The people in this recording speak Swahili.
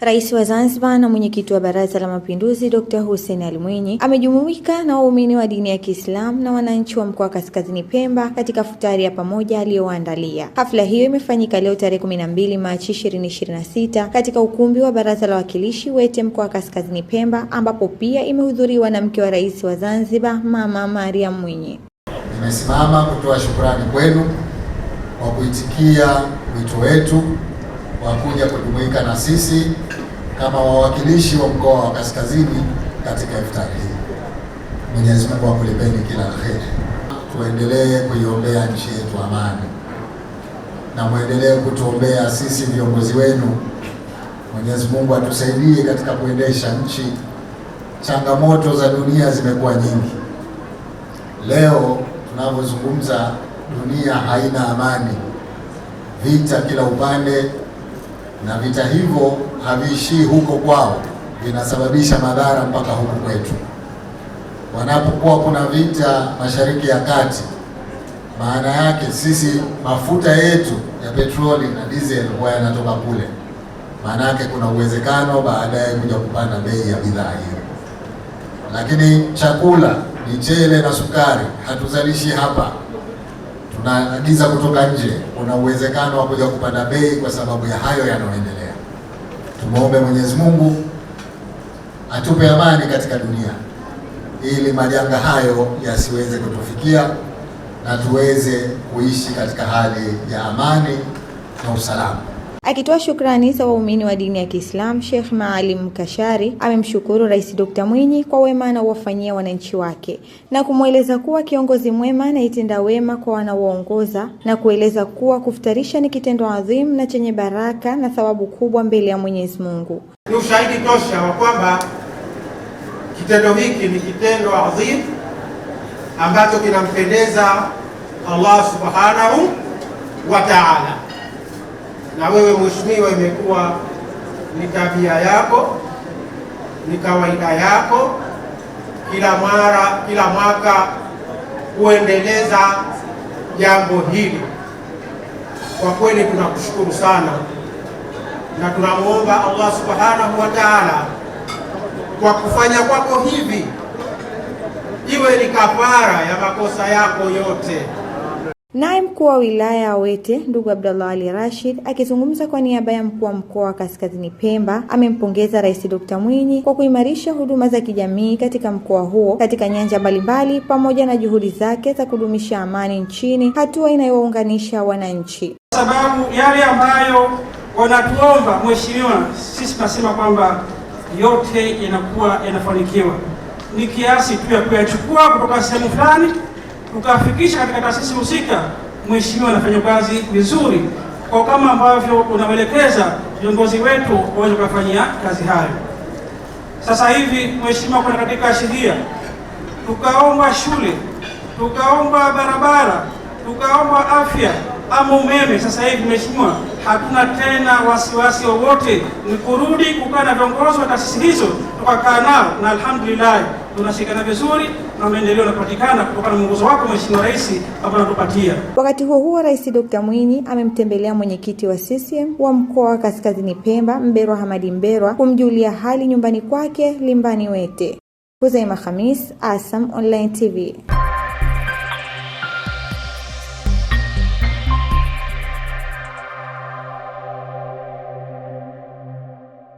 Rais wa Zanzibar na mwenyekiti wa Baraza la Mapinduzi Dr. Hussein Ali Mwinyi amejumuika na waumini wa dini ya Kiislamu na wananchi wa mkoa wa Kaskazini Pemba katika futari ya pamoja aliyoandalia. Hafla hiyo imefanyika leo tarehe 12 Machi 2026 katika ukumbi wa Baraza la Wawakilishi Wete mkoa wa Kaskazini Pemba, ambapo pia imehudhuriwa na mke wa Rais wa Zanzibar Mama Mariam Mwinyi. Nimesimama kutoa shukrani kwenu kwa kuitikia wito wetu wa kuja kujumuika na sisi kama wawakilishi wa mkoa wa Kaskazini katika iftari hii. Mwenyezi Mungu akulipeni kila la kheri. Tuendelee kuiombea nchi yetu amani, na muendelee kutuombea sisi viongozi wenu. Mwenyezi Mungu atusaidie katika kuendesha nchi. Changamoto za dunia zimekuwa nyingi. Leo tunavyozungumza, dunia haina amani, vita kila upande, na vita hivyo haviishii huko kwao, vinasababisha madhara mpaka huku kwetu. Wanapokuwa kuna vita Mashariki ya Kati, maana yake sisi mafuta yetu ya petroli na diesel huwa yanatoka kule. Maana yake kuna uwezekano baadaye kuja kupanda bei ya bidhaa hiyo. Lakini chakula, michele na sukari hatuzalishi hapa, tunaagiza kutoka nje. Kuna uwezekano wa kuja kupanda bei kwa sababu ya hayo yanayoendelea. Tumuombe Mwenyezi Mungu atupe amani katika dunia, ili majanga hayo yasiweze kutufikia na tuweze kuishi katika hali ya amani na usalama. Akitoa shukrani za waumini wa dini ya Kiislamu, Sheikh Maalim Kashari amemshukuru Rais Dr. Mwinyi kwa wema anaowafanyia wananchi wake na kumweleza kuwa kiongozi mwema anaitenda wema kwa wanaoongoza, na kueleza kuwa kufutarisha ni kitendo adhimu na chenye baraka na thawabu kubwa mbele ya Mwenyezi Mungu. Ni ushahidi tosha wa kwamba kitendo hiki ni kitendo adhimu ambacho kinampendeza Allah Subhanahu wa Ta'ala. Na wewe mheshimiwa, imekuwa ni tabia yako, ni kawaida yako kila mwaka kuendeleza jambo hili. Kwa kweli tunakushukuru sana, na tunamuomba Allah Subhanahu wa Ta'ala kwa kufanya kwako hivi iwe ni kafara ya makosa yako yote. Naye mkuu wa wilaya ya Wete ndugu Abdallah Ali Rashid akizungumza kwa niaba ya mkuu wa mkoa wa Kaskazini Pemba amempongeza Rais Dr. Mwinyi kwa kuimarisha huduma za kijamii katika mkoa huo katika nyanja mbalimbali, pamoja na juhudi zake za kudumisha amani nchini, hatua inayowaunganisha wananchi. Sababu yale ambayo wanatuomba mheshimiwa, sisi tunasema kwamba yote yanakuwa yanafanikiwa ni kiasi tu ya kuyachukua kutoka sehemu fulani tukafikisha katika taasisi husika. Mheshimiwa anafanya kazi vizuri kwa kama ambavyo unaelekeza viongozi wetu waweze kufanyia kazi hayo. Sasa hivi mheshimiwa, kuna katika sheria tukaomba shule, tukaomba barabara, tukaomba afya ama umeme. Sasa hivi mheshimiwa, hatuna tena wasiwasi wowote, ni kurudi kukaa na viongozi wa taasisi hizo tukakaa nao, na alhamdulillah tunashikana vizuri na maendeleo yanapatikana kutokana na mwongozo wako Mheshimiwa Rais ambao anatupatia. Wakati huo Rais Dr. Mwinyi amemtembelea mwenyekiti wa CCM wa mkoa wa Kaskazini Pemba Mberwa Hamadi Mberwa kumjulia hali nyumbani kwake Limbani Wete. Huzaima Khamis, ASAM Online TV.